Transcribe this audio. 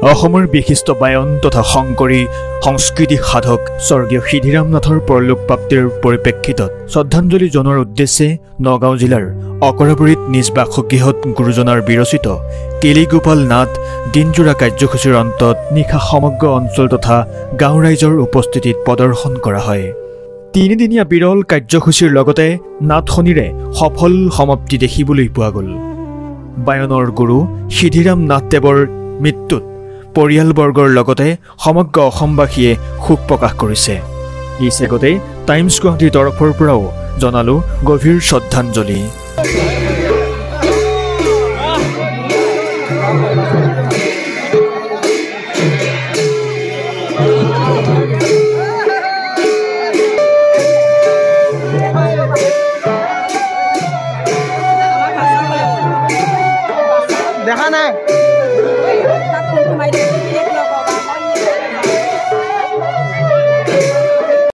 অসমৰ বিশিষ্ট বায়ন তথা শংকৰী সাংস্কৃতিক সাধক স্বৰ্গীয় সিদ্ধিৰাম নাথৰ পৰলোকপ্ৰাপ্তিৰ পৰিপ্ৰেক্ষিতত শ্ৰদ্ধাঞ্জলি জনোৱাৰ উদ্দেশ্যে নগাঁও জিলাৰ অকৰাবৰীত নিজ বাসগৃহত গুৰুজনাৰ বিৰচিত কেলিগোপাল নাট দিনজোৰা কাৰ্যসূচীৰ অন্তত নিশা সমগ্ৰ অঞ্চল তথা গাঁও ৰাইজৰ উপস্থিতিত প্ৰদৰ্শন কৰা হয়। তিনিদিনীয়া বিৰল কাৰ্যসূচীৰ লগতে নাটখনিৰে সফল সমাপ্তি দেখিবলৈ পোৱা গ'ল। বায়নৰ গুৰু সিদ্ধিৰাম নাথদেৱৰ মৃত্যুত পৰিয়ালবৰ্গৰ লগতে সমগ্ৰ অসমবাসীয়ে শোক প্ৰকাশ কৰিছে। এই চেগতে টাইমছ গুৱাহাটীৰ তৰফৰ পৰাও জনালো গভীৰ শ্ৰদ্ধাঞ্জলি। দেখা নাই।